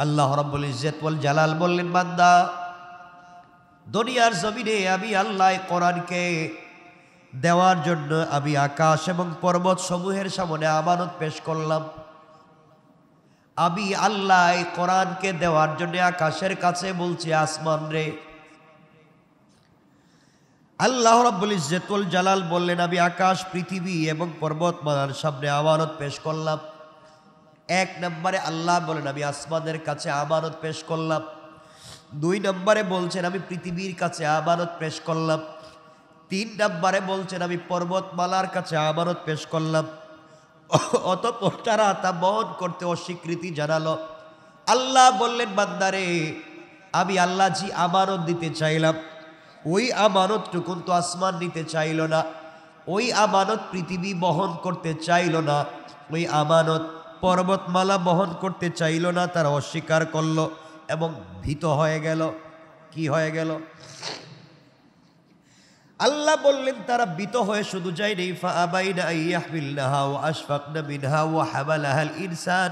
আল্লাহ রাব্বুল ইজ্জত ওয়াল জালাল বললেন, বান্দা, দুনিয়ার জমিনে আমি আল্লাহ কোরআনকে দেওয়ার জন্য আমি আকাশ এবং পর্বত সমূহের সামনে আমানত পেশ করলাম। আমি আল্লাহ কোরআনকে দেওয়ার জন্য আকাশের কাছে বলছি, আসমান রে। আল্লাহ রাব্বুল ইজ্জত ওয়াল জালাল বললেন, আমি আকাশ, পৃথিবী এবং পর্বতমালার সামনে আমানত পেশ করলাম। এক নম্বরে আল্লাহ বলেন, আমি আসমানের কাছে আমানত পেশ করলাম। দুই নম্বরে বলছেন, আমি পৃথিবীর কাছে আমানত পেশ করলাম। তিন নম্বরে বলছেন, আমি পর্বতমালার কাছে আমানত পেশ করলাম। অতঃপর তারা তা বহন করতে অস্বীকৃতি জানালো। আল্লাহ বললেন, বান্দারে, আমি আল্লাহ জি আমানত দিতে চাইলাম, ওই আমানতটুকু তো আসমান নিতে চাইল না, ওই আমানত পৃথিবী বহন করতে চাইল না, ওই আমানত পর্বতমালা বহন করতে চাইল না। তারা অস্বীকার করল এবং ভীত হয়ে গেল। কি হয়ে গেল? আল্লাহ বললেন, তারা ভীত হয়ে শুধু যায়নি, ফাআবাইনা আইয়াহমিলনাহা ওয়া আশফাকনা মিনহা ওয়া হামালাহাল ইনসান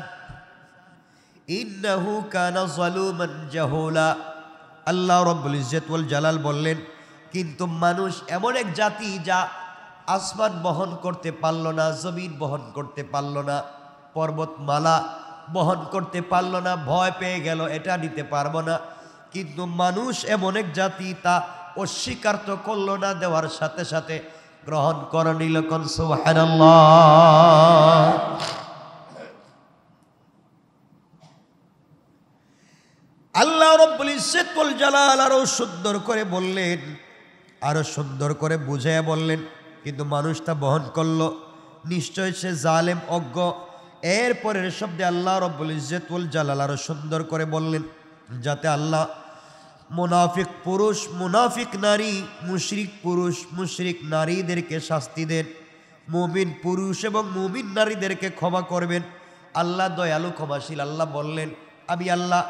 ইন্নাহু কানা যালুমান জাহুলা। আল্লাহ রাব্বুল ইজ্জত ওয়াল জালাল বললেন, কিন্তু মানুষ এমন এক জাতি যা আসমান বহন করতে পারল না, জমিন বহন করতে পারল না, পর্বতমালা বহন করতে পারল না, ভয় পেয়ে গেল, এটা নিতে পারবো না। কিন্তু মানুষ এমন এক জাতি, তা অস্বীকার তো করলো না, দেওয়ার সাথে সাথে গ্রহণ করে নিল। কোন সুবহানাল্লাহ। আল্লাহ রাব্বুল ইজ্জত ওয়াল জালাল আরো সুন্দর করে বললেন, আরো সুন্দর করে বুঝিয়ে বললেন, কিন্তু মানুষ তা বহন করলো, নিশ্চয় সে জালেম, অজ্ঞ। এরপরের শব্দে আল্লাহ রাব্বুল ইজ্জত ওয়াল জালাল আরো সুন্দর করে বললেন, যাতে আল্লাহ মুনাফিক পুরুষ, মুনাফিক নারী, মুশরিক পুরুষ, মুশরিক নারীদেরকে শাস্তি দেন, মুমিন পুরুষ এবং মুমিন নারীদেরকে ক্ষমা করবেন। আল্লাহ দয়ালু, ক্ষমাশীল। আল্লাহ বললেন, আমি আল্লাহ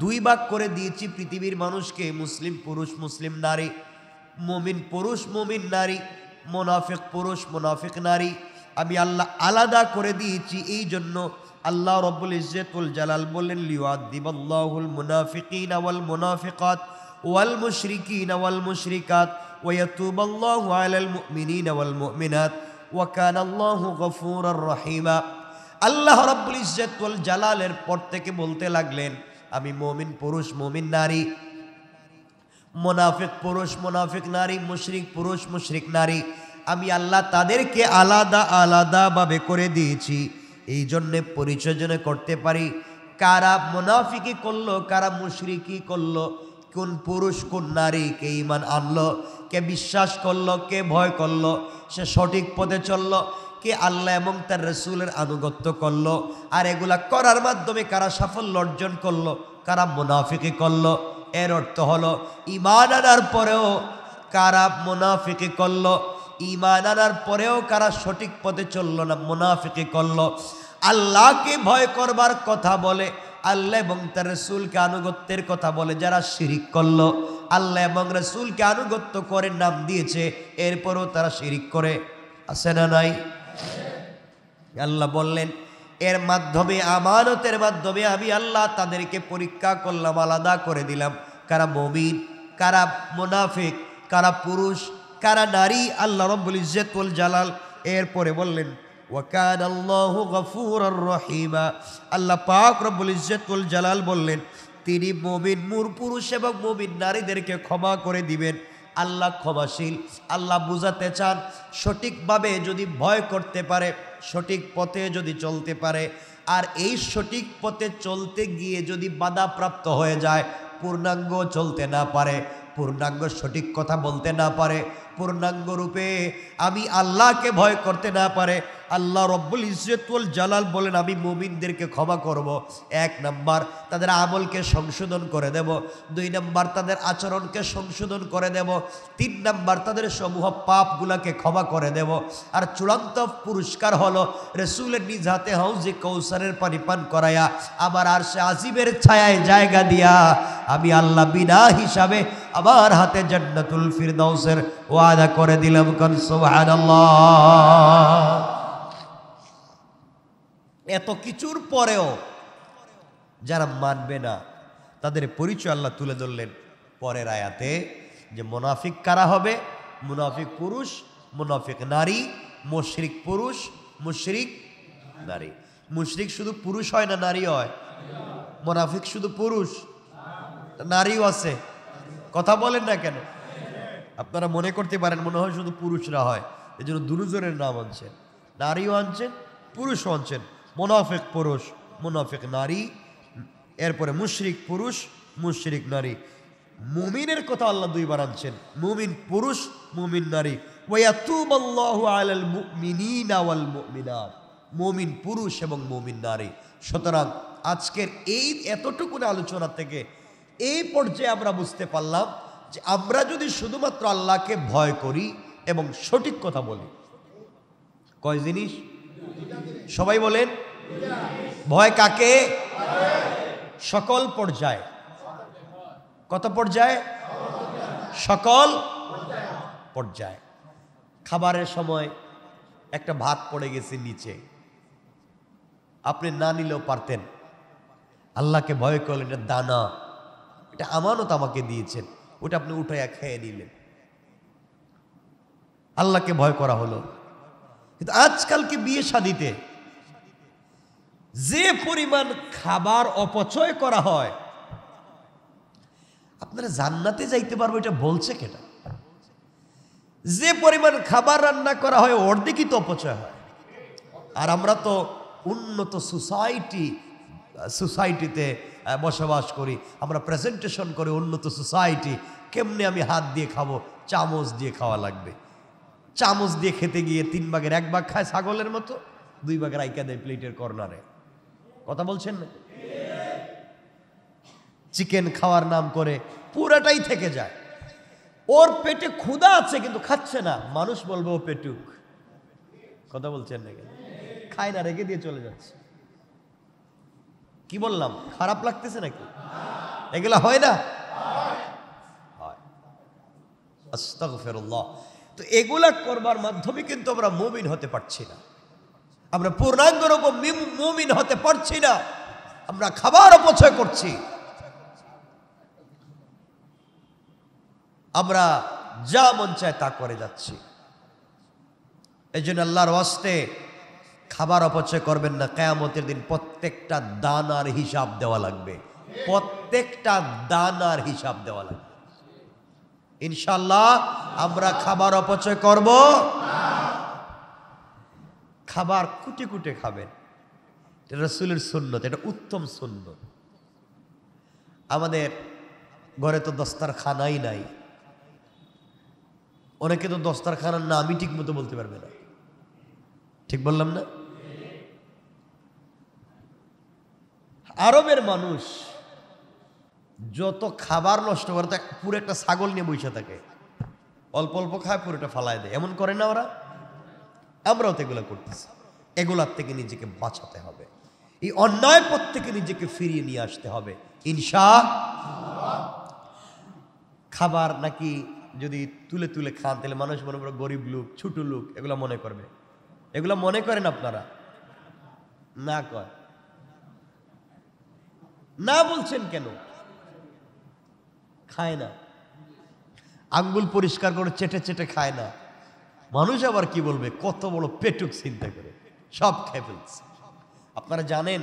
দুই ভাগ করে দিয়েছি পৃথিবীর মানুষকে, মুসলিম পুরুষ, মুসলিম নারী, মুমিন পুরুষ, মুমিন নারী, মুনাফিক পুরুষ, মুনাফিক নারী। আমি আল্লাহ আলাদা করে দিয়েছি। এই জন্য আল্লাহ রাব্বুল ইজ্জত ওয়াল জালাল বললেন, লিউআযিবাল্লাহুল মুনাফিকিনা ওয়াল মুনাফিকাত ওয়াল মুশরিকিনা ওয়াল মুশরিকাত ওয়া ইয়াতুবাল্লাহু আলাল মুমিনিনা ওয়াল মুমিনাত ওয়া কানাল্লাহু গফুরার রহিমা। আল্লাহ রাব্বুল ইজ্জত ওয়াল জালালের পর থেকে বলতে লাগলেন, আমি মুমিন পুরুষ, মুমিন নারী, মুনাফিক পুরুষ, মুনাফিক নারী, মুশরিক পুরুষ, মুশরিক নারী, আমি আল্লাহ তাদেরকে আলাদা আলাদাভাবে করে দিয়েছি। এই জন্যে পরিচয় যেন করতে পারি কারা মুনাফিকি করলো, কারা মুশরিকি করলো, কোন পুরুষ কোন নারী, কে ঈমান আনলো, কে বিশ্বাস করলো, কে ভয় করলো, সে সঠিক পথে চললো, কে আল্লাহ এবং তার রাসূলের আনুগত্য করলো। আর এগুলা করার মাধ্যমে কারা সাফল্য অর্জন করলো, কারা মুনাফিকি করলো। এর অর্থ হলো, ঈমান আনার পরেও কারা মুনাফিকি করলো, ঈমান আনার পরেও কারা সঠিক পথে চললো না, মুনাফিকি করলো। আল্লাহকে ভয় করবার কথা বলে, আল্লাহ এবং তার রাসূলকে আনুগত্যের কথা বলে যারা শিরিক করলো, আল্লাহ এবং রাসূলকে আনুগত্য করে নাম দিয়েছে, এরপরও তারা শিরিক করে, আছে না নাই? আল্লাহ বললেন, এর মাধ্যমে, আমানতের মাধ্যমে আমি আল্লাহ তাদেরকে পরীক্ষা করলাম, আলাদা করে দিলাম, কারা মুমিন, কারা মুনাফিক, কারা পুরুষ, কারা নারী। আল্লাহ রাব্বুল ইজ্জত ওয়াল জালাল এরপরে বললেন, ওয়া কানাল্লাহু গফুরার রহিমা। আল্লাহ পাক রাব্বুল ইজ্জত ওয়াল জালাল বললেন, তিনি মুমিন পুরুষ এবং মুমিন নারীদেরকে ক্ষমা করে দিবেন। আল্লাহ ক্ষমাশীল। আল্লাহ বুঝাতে চান, সঠিকভাবে যদি ভয় করতে পারে, সঠিক পথে যদি চলতে পারে, আর এই সঠিক পথে চলতে গিয়ে যদি বাধাপ্রাপ্ত হয়ে যায়, পূর্ণাঙ্গ চলতে না পারে, পূর্ণাঙ্গ সঠিক কথা বলতে না পারে, পূর্ণাঙ্গ রূপে আমি আল্লাহকে ভয় করতে না পারে, আল্লাহ রাব্বুল ইজ্জত ওয়াল জালাল বলেন, আমি মুমিনদেরকে ক্ষমা করব। এক নাম্বার, তাদের আমলকে সংশোধন করে দেব। দুই নাম্বার, তাদের আচরণকে সংশোধন করে দেব। তিন নাম্বার, তাদের সমূহ পাপগুলাকে ক্ষমা করে দেব। আর চূড়ান্ত পুরস্কার হলো, রাসূলের নিজ হাতে হাউজে কৌসারের পানি পান করায়া আমার আরশে আজিমের ছায়ায় জায়গা দিয়া আমি আল্লাহ বিনা হিসাবে আমার হাতে জান্নাতুল ফিরদাউসের ওয়াদা করে দিলাম। কোন সুবহানাল্লাহ। এত কিছুর পরেও যারা মানবে না তাদের পরিচয় আল্লাহ তুলে ধরলেন পরের আয়াতে, যে মুনাফিক কারা হবে? মুনাফিক পুরুষ, মুনাফিক নারী, মুশরিক পুরুষ, মুশরিক নারী। মুশরিক শুধু পুরুষ হয় না নারী হয়? মুনাফিক শুধু পুরুষ, নারীও আছে। কথা বলেন না কেন? আপনারা মনে করতে পারেন মনে হয় শুধু পুরুষরা হয়, এই জন্য দুজনের নাম আনছেন, নারীও আনছেন পুরুষও আনছেন। মুনাফিক পুরুষ, মুনাফিক নারী, এরপরে মুশরিক পুরুষ, মুশরিক নারী। মুমিনের কথা আল্লাহ দুইবার আনছেন, মুমিন পুরুষ, মুমিন নারী। ওয়ায়াতুবাল্লাহু আলাল মুমিনিনা ওয়াল মুমিনাত, মুমিন পুরুষ এবং মুমিন নারী। সুতরাং আজকের এই এতটুকু আলোচনা থেকে এই পর্যায়ে আমরা বুঝতে পারলাম যে আমরা যদি শুধুমাত্র আল্লাহকে ভয় করি এবং সঠিক কথা বলি, কয় জিনিস? সবাই বলেন, ভয় কাকে? সকল পর্যায়ে। কত পর্যায়ে? সকল পর্যায়ে। খাবারের সময় একটা ভাত পড়ে গেছে নিচে, আপনি না নিলেও পারতেন, আল্লাহকে ভয় করলেন, এটা দানা, এটা আমানত আমাকে দিয়েছেন, ওটা আপনি উঠাইয়া খেয়ে নিলেন, আল্লাহকে ভয় করা হলো। কিন্তু আজকালকে বিয়ে শাদিতে যে পরিমাণ খাবার অপচয় করা হয়, আপনারা জান্নাতে যাইতে পারবো এটা বলছে কেটা? যে পরিমাণ খাবার রান্না করা হয় অর্ধেকই তো অপচয় হয়। আর আমরা তো উন্নত সোসাইটিতে বসবাস করি, আমরা প্রেজেন্টেশন করে উন্নত সোসাইটি, কেমনে আমি হাত দিয়ে খাবো, চামচ দিয়ে খাওয়া লাগবে। চামচ দিয়ে খেতে গিয়ে 3 ভাগের 1 ভাগ খায় ছাগলের মতো, 2 ভাগের আইকা দেয় প্লেটের কর্নারে। কথা বলছেন না? চিকেন খাওয়ার নাম করে পুরাটাই থেকে যায়। ওর পেটে ক্ষুধা আছে কিন্তু খাচ্ছে না, মানুষ বলবে ও পেটুক। কথা বলছেন না কেন? খায় না, রেখে দিয়ে চলে যাচ্ছে। কি বললাম? খারাপ লাগতেছে নাকি? এগুলা হয় না? হয়। আস্তাগফিরুল্লাহ। তো এগুলা করবার মাধ্যমে কিন্তু আমরা মুমিন হতে পারছি না, আমরা পূর্ণাঙ্গ রূপে মুমিন হতে পারছি না। আমরা খাবার অপচয় করছি, আমরা যা মন চায় তা করে যাচ্ছি। এই জন্য আল্লাহর ওয়াস্তে খাবার অপচয় করবেন না। কিয়ামতের দিন প্রত্যেকটা দানার হিসাব দেওয়া লাগবে, প্রত্যেকটা দানার হিসাব দেওয়া লাগবে। ইনশাআল্লাহ আমরা খাবার অপচয় করব না। খাবার কুটে কুটে খাবেন, এটা রাসূলের সুন্নত, এটা উত্তম সুন্নত। আমাদের ঘরে তো দস্তারখানাই নাই, অনেকে তো দস্তারখানার নামই ঠিক মতো বলতে পারবে না। ঠিক বললাম না? আরবের মানুষ যত খাবার নষ্ট করে, তো পুরো একটা ছাগল নিয়ে বসে থাকে, অল্প অল্প খায়, পুরোটা ফালায় দেয়। এমন করে না ওরা? আমরাও তো এগুলো করতেছি। এগুলার থেকে নিজেকে বাঁচাতে হবে, এই অন্যায় পথ থেকে নিজেকে ফিরিয়ে নিয়ে আসতে হবে ইনশাআল্লাহ। খাবার নাকি যদি তুলে তুলে খান তাহলে মানুষ মনে করে গরিব লোক, ছোট লোক, এগুলো মনে করবে। এগুলো মনে করেন আপনারা? না কয় না, বলছেন কেন? খায় না, আঙ্গুল পরিষ্কার করে চেটে চেটে খায় না। মানুষ আবার কি বলবে, কত বড় পেটুক চিন্তা করে সব খেয়ে ফেলছে। আপনারা জানেন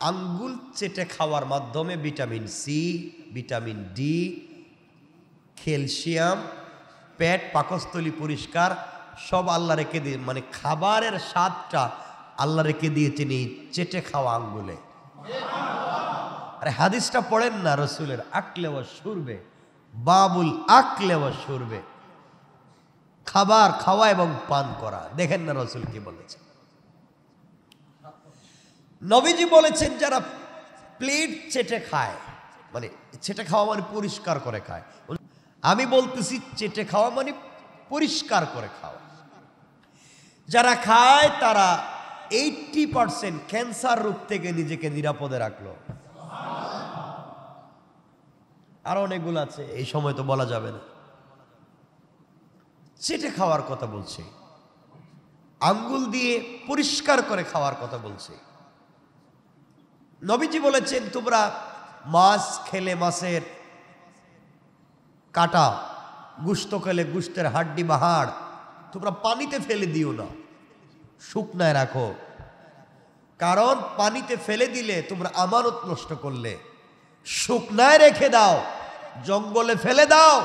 আঙ্গুল চেটে খাওয়ার মাধ্যমে vitamin C, vitamin D, calcium, পেট পাকস্থলী পরিষ্কার সব আল্লাহ রেখে দিয়ে, মানে খাবারের স্বাদটা আল্লাহ রেখে দিয়েছেন এই চেটে খাওয়া আঙ্গুলে। আরে হাদিসটা পড়েন না রসুলের, আকলে ওয়া শুরবে, বাবুল আকলে ওয়া শুরবে, খাবার খাওয়া এবং পান করা। দেখেন না রসুল কি বলেছেন? নবীজি বলেছেন যারা প্লেট চেটে খায়, মানে চেটে খাওয়া মানে পরিষ্কার করে খায়। আমি বলতেছি চেটে খাওয়া মানে পরিষ্কার করে খাওয়া। যারা খায় তারা 80% ক্যান্সার রোগ থেকে নিজেকে নিরাপদে রাখলো। আরো অনেকগুলো আছে, এই সময় তো বলা যাবে না। চেটে খাওয়ার কথা বলছে, আঙ্গুল দিয়ে পরিষ্কার করে খাওয়ার কথা বলছে। নবীজি বলেছেন তোমরা মাছ খেলে মাছের কাটা, গুস্ত খেলে গুস্তের হাড্ডি বা হাড় তোমরা পানিতে ফেলে দিও না, শুকনায় রাখো। কারণ পানিতে ফেলে দিলে তোমরা আমানত নষ্ট করলে। শুকনায় রেখে দাও, জঙ্গলে ফেলে দাও,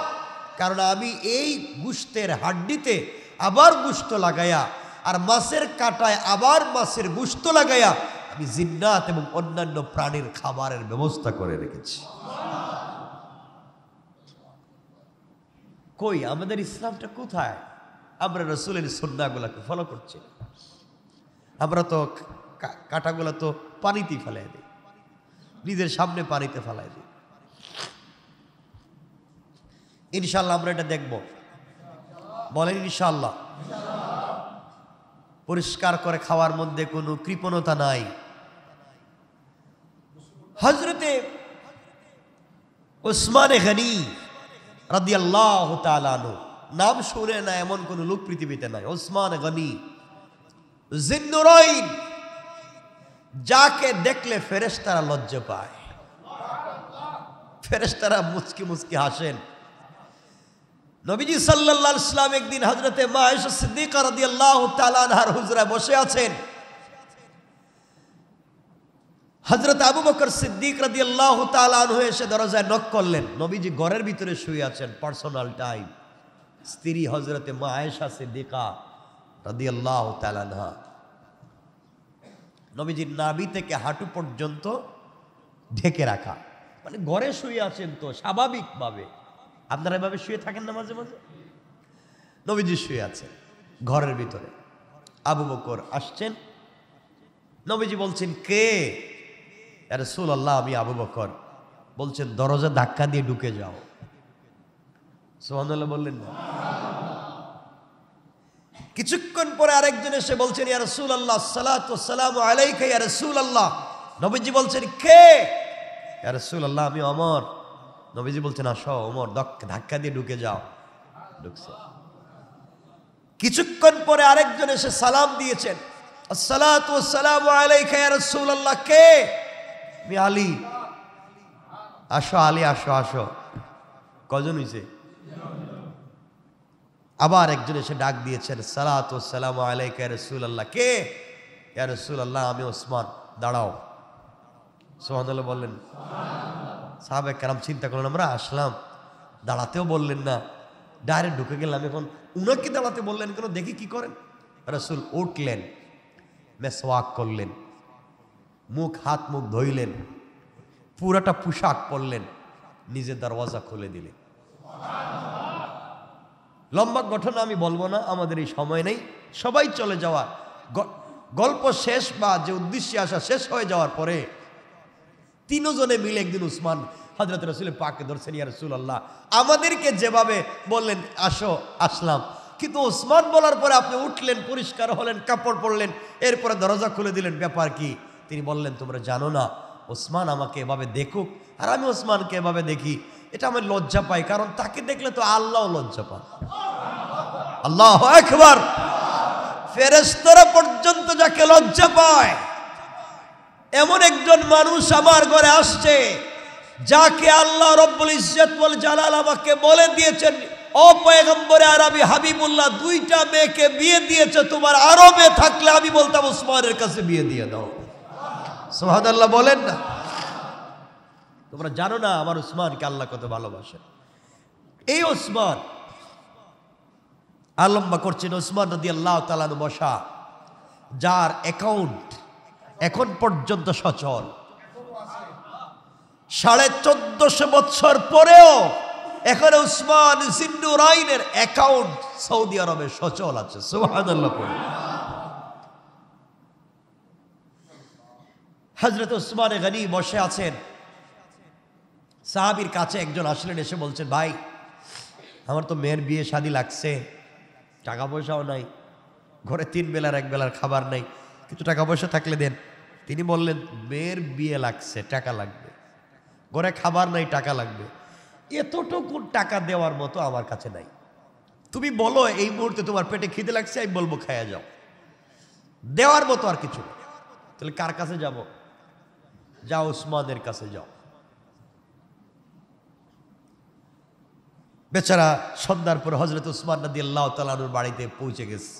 কারণ আমি এই গুস্তের হাড্ডিতে আবার গুস্ত লাগাইয়া আর মাছের কাটায় আবার মাছের গুস্ত লাগাইয়া আমি জিন্নাত এবং অন্যান্য প্রাণীর খাবারের ব্যবস্থা করে রেখেছি। কই আমাদের ইসলামটা কোথায়? আমরা রাসূলের সুন্নাহগুলোকে ফলো করছি। আমরা তো কাটাগুলো তো পানিতে ফেলাই দিই, নিজের সামনে পানিতে ফেলাই দিই। ইনশাআল্লাহ আমরা এটা দেখব, বলেন ইনশাআল্লাহ। পরিষ্কার করে খাওয়ার মধ্যে কোনো কৃপণতা নাই। হযরতে উসমানে গনি রাদিয়াল্লাহু তাআলা আনহু, নাম শুনে না এমন কোন লোক পৃথিবীতে নাই। উসমান গনি জিন্নুরাইন, যাকে দেখলে ফেরেশতারা লজ্জা পায়, ফেরেশতারা মুচকি মুচকি হাসেন। নবীজি সাল্লাল্লাহু আলাইহি ওয়াসাল্লাম একদিন হযরতে মা আয়েশা সিদ্দিকা রাদিয়াল্লাহু তাআলা আনহার হুজরায় বসে আছেন। হযরত আবু বকর সিদ্দিক রাদিয়াল্লাহু তাআলা আনহু এসে দরজায় নক করলেন। নবীজি ঘরের ভিতরে শুয়ে আছেন, পার্সোনাল টাইম। স্ত্রী হযরতে মা আয়েশা সিদ্দিকা রাদিয়াল্লাহু তাআলা আনহা নবীজির নাভি থেকে হাঁটু পর্যন্ত ঢেকে রাখা, মানে ঘরে শুয়ে আছেন তো স্বাভাবিকভাবে। আপনারা এভাবে শুয়ে থাকেন না মাঝে মাঝে? নবীজি শুয়ে আছেন ঘরের ভিতরে। আবু বকর আসছেন, নবীজি বলছেন কে? ইয়া রাসূলুল্লাহ আমি আবু বকর। বলছেন দরজা ধাক্কা দিয়ে ঢুকে যাও। সুবহানাল্লাহ বললেন না? কিছুক্ষণ পরে আরেকজন এসে বলছেন ইয়া রাসূলুল্লাহ সালাতু ওয়াসসালামু আলাইকা ইয়া রাসূলুল্লাহ। নবীজি বলছেন কে? ইয়া রাসূলুল্লাহ আমি ওমর। নবীজি বলছেন আসো ওমর, ধাক্কা দিয়ে ঢুকে যাও। ঢুকছে। কিছুক্ষণ পরে আরেকজন এসে সালাম দিয়েছেন, আসসালাতু ওয়াসসালামু আলাইকা ইয়া রাসূলুল্লাহ। কে? আমি আলী। আসো আলী, আসো আসো। কজন হইছে? আবার একজন এসে ডাক দিয়েছেন, সালাতু ওয়াসসালামু আলাইকা ইয়া রাসূলুল্লাহ। কে? ইয়া রাসূলুল্লাহ আমি ওসমান। দাঁড়াও। সুবহানাল্লাহ বললেন। সাহাবে কেরাম চিন্তা করলেন আমরা আসলাম, দাঁড়াতেও বললেন না, ডাইরেক্ট ঢুকে গেলাম। এখন উনাকে দাঁড়াতে বললেন কেন, দেখি কি করেন। রাসূল উঠলেন, মেসওয়াক করলেন, মুখ হাত মুখ ধুইলেন, পুরাটা পোশাক পরলেন, নিজের দরওয়াজা খুলে দিলেন। লম্বা ঘটনা আমি বলবো না, আমাদের এই সময় নেই। সবাই চলে যাওয়া, গল্প শেষ বা যে উদ্দেশ্যে আসা শেষ হয়ে যাওয়ার পরে তিনজনে মিলে একদিন উসমান হযরত রাসূলের পাককে ধরছেন, ইয়া রাসূলুল্লাহ আমাদেরকে যেভাবে বললেন আসো, আসলাম, কিন্তু উসমান বলার পরে আপনি উঠলেন, পরিষ্কার হলেন, কাপড় পরলেন, এরপরে দরজা খুলে দিলেন, ব্যাপার কি? তিনি বললেন তোমরা জানো না ওসমান আমাকে এভাবে দেখুক আর আমি ওসমানকে এভাবে দেখি, এটা আমি লজ্জা পাই, কারণ তাকে দেখলে তো আল্লাহ লজ্জা পান। আল্লাহু আকবার। ফেরেশতারা পর্যন্ত যাকে লজ্জা পায় এমন একজন মানুষ আমার ঘরে আসছে, যাকে আল্লাহ রব্বুল ইজ্জত ওয়াল জালাল আমাকে বলে দিয়েছেন, ও পয়গম্বরে আরবি হাবিবুল্লাহ দুইটা মেয়েকে বিয়ে দিয়েছে, তোমার আরবে থাকলে আমি বলতাম ওসমানের কাছে বিয়ে দিয়ে দাও। সুবহানাল্লাহ বলেন না? তোমরা জানো না আমার ওসমানকে আল্লাহ কত ভালোবাসেন। এই ওসমান আলম্বা করছেন, ওসমান রাদিয়াল্লাহু তাআলা আনহু বসা, যার অ্যাকাউন্ট এখন পর্যন্ত সচল, 1450 বছর পরেও এখন উসমান জিন্নুরাইনের অ্যাকাউন্ট সৌদি আরবে সচল আছে। সুবহানাল্লাহ। হযরত উসমান গনি বসে আছেন, সাহাবীর কাছে একজন আসলেন, এসে বলছেন ভাই আমার তো মেয়ের বিয়ে শাদী লাগছে, টাকা পয়সাও নাই, ঘরে 3 বেলার 1 বেলার খাবার নাই, কিছু টাকা পয়সা থাকলে দেন। তিনি বললেন মেয়ের বিয়ে লাগছে, টাকা লাগবে, ঘরে খাবার নাই, টাকা লাগবে, এতটুকু টাকা দেওয়ার মতো আমার কাছে নাই, তুমি বলো এই মুহূর্তে তোমার পেটে খিদে লাগছে, আমি বলবো খাইয়া যাও, দেওয়ার মতো আর কিছু। তাহলে কার কাছে যাব? যাও উসমানের কাছে যাও। বেচারা সন্ধ্যার পর হযরত উসমান রাদিয়াল্লাহু তাআলা আনহুর বাড়িতে পৌঁছে গেছে।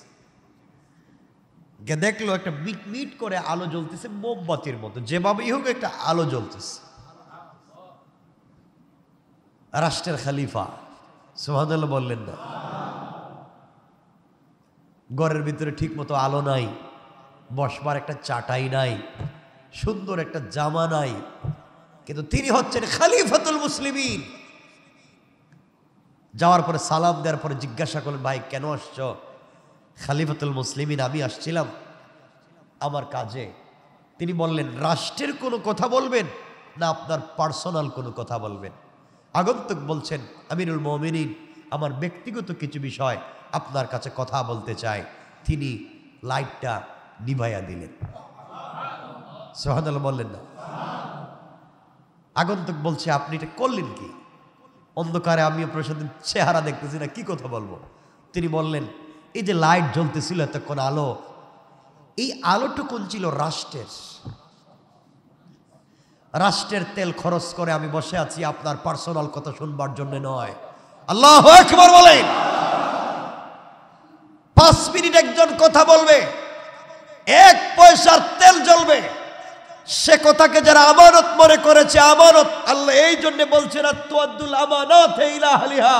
গিয়ে দেখলো একটা মিট মিট করে আলো জ্বলতেছে, মোমবাতির মতো, যেভাবেই হোক একটা আলো জ্বলতেছে। রাষ্ট্রের খলিফা, সুবহানাল্লাহ বললেন না? ঘরের ভিতরে ঠিক মতো আলো নাই, বসবার একটা চাটাই নাই, সুন্দর একটা জামা নাই, কিন্তু তিনি হচ্ছেন খলিফাতুল মুসলিমিন। যাওয়ার পরে সালাম দেওয়ার পরে জিজ্ঞাসা করলেন, ভাই কেন আসছো? খলিফাতুল মুসলিমিন, আমি আসছিলাম আমার কাজে। তিনি বললেন, রাষ্ট্রের কোনো কথা বলবেন না আপনার পার্সোনাল কোনো কথা বলবেন? আগন্তুক বলছেন, আমিরুল মুমিনিন, আমার ব্যক্তিগত কিছু বিষয় আপনার কাছে কথা বলতে চাই। তিনি লাইটটা নিভাইয়া দিলেন। সুবহানাল্লাহ বললেন না? আগন্তুক বলছে, আপনি এটা করলেন কি? অন্ধকারে আমি আপনার সাথে চেহারা দেখতেছি না, কি কথা বলবো? তিনি বললেন, এই যে লাইট জ্বলতেছিল এতক্ষণ আলো, এই আলোটুকুন ছিল রাষ্ট্রের। রাষ্ট্রের তেল খরচ করে আমি বসে আছি, আপনার পার্সোনাল কথা শুনবার জন্য নয়। আল্লাহু আকবার বলেন। 5 মিনিট একজন কথা বলবে, 1 পয়সার তেল জ্বলবে। সে কথাকে যারা আমানত মনে করেছে, আমানত, আল্লাহ এই জন্য বলছেন, আতুয়াদ্দুল আমানাত ইলা আহলিহা,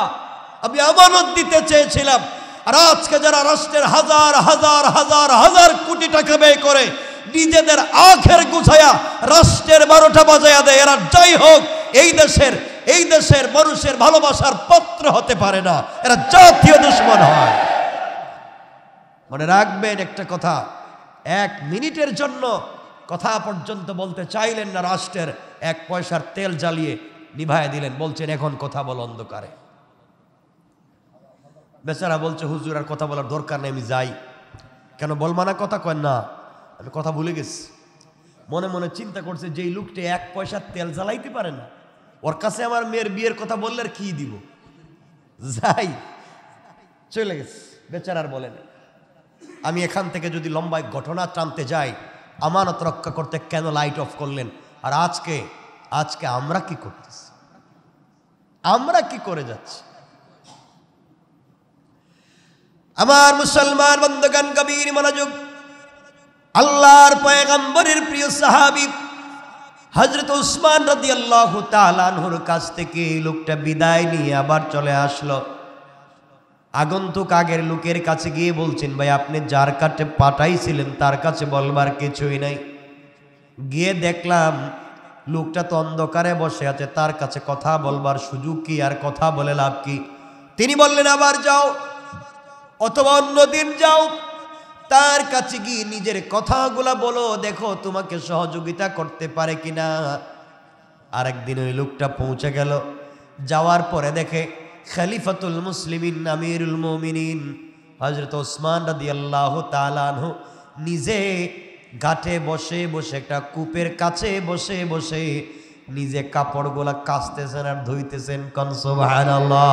আমি আমানত দিতে চেয়েছিলাম। আর আজকে যারা রাষ্ট্রের হাজার হাজার হাজার হাজার কোটি টাকা ব্যয় করে নিজেদের আখের গুছায়া রাষ্ট্রের 12টা বাজায়া দেয়, এরা যাই হোক এই দেশের মানুষের ভালোবাসার পাত্র হতে পারে না, এরা জাতীয় দুশমন হয়। মনে রাখবেন একটা কথা, 1 মিনিটের জন্য কথা পর্যন্ত বলতে চাইলেন না, রাষ্ট্রের 1 পয়সার তেল জ্বালিয়ে নিভাইয়া দিলেন। বলছেন, এখন কথা বল অন্ধকারে। বেচারা বলছে, হুজুর আর কথা বলার দরকার নেই, আমি যাই। কেন বলবা না কথা? কয় না, আমি কথা ভুলে গেছি। মনে মনে চিন্তা করছে, যেই লোকটি 1 পয়সার তেল জ্বালাইতে পারে না, ওর কাছে আমার মেয়ের বিয়ের কথা বললে আর কি দিব? যাই, চলে গেছে। বেচারার বলেন, আমি এখান থেকে যদি লম্বা ঘটনা টানতে যাই, আমানত রক্ষা করতে কেন লাইট অফ করলেন? আর আজকে আমরা কি করতেছি? আমরা কি করে যাচ্ছি? আমার মুসলমান বন্ধুগণ, গভীর মনোযোগ। আল্লাহর পয়গম্বরের প্রিয় সাহাবী হযরত উসমান রাদিয়াল্লাহু তাআলা আনহুর কাছ থেকে এই লোকটা বিদায় নিয়ে আবার চলে আসলো। আগন্তুক আগের লোকের কাছে গিয়ে বলছেন, ভাই আপনি যার কাছে পাঠাইছিলেন তার কাছে বলবার কিছুই নাই। গিয়ে দেখলাম লোকটা তো অন্ধকারে বসে আছে, তার কাছে কথা বলবার সুযোগ কি? আর কথা বলে লাভ কি? তিনি বললেন, আবার যাও, অথবা অন্যদিন যাও, তার কাছে গিয়ে নিজের কথাগুলা বলো, দেখো তোমাকে সহযোগিতা করতে পারে কিনা। আরেকদিন ওই লোকটা পৌঁছে গেল। যাওয়ার পরে দেখে খলিফাতুল মুসলিমিন আমিরুল মুমিনিন হযরত ওসমান রাদিয়াল্লাহু তাআলা আনহু নিজে ঘাটে বসে বসে, একটা কূপের কাছে বসে বসে নিজে কাপড়গুলা কাচতেছেন আর ধুইতেছেন। কোন সুবহানাল্লাহ।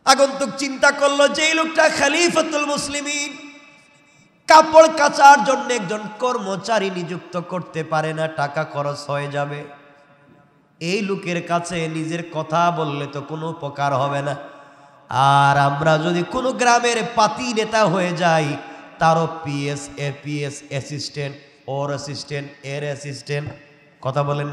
আগন্তুক চিন্তা করলো, যে লোকটা খলিফাতুল মুসলিমিন, কাপড় কাচার জন্য একজন কর্মচারী নিযুক্ত করতে পারে না, টাকা খরচ হয়ে যাবে। এই লোকের কাছে নিজের কথা বললে তো কোনো উপকার হবে না। আর আমরা যদি কোনো গ্রামের পাতি নেতা হয়ে যাই, তারও পিএস, এপিএস অ্যাসিস্ট্যান্ট, ওর অ্যাসিস্ট্যান্ট, এর অ্যাসিস্ট্যান্ট, কথা বলেন না?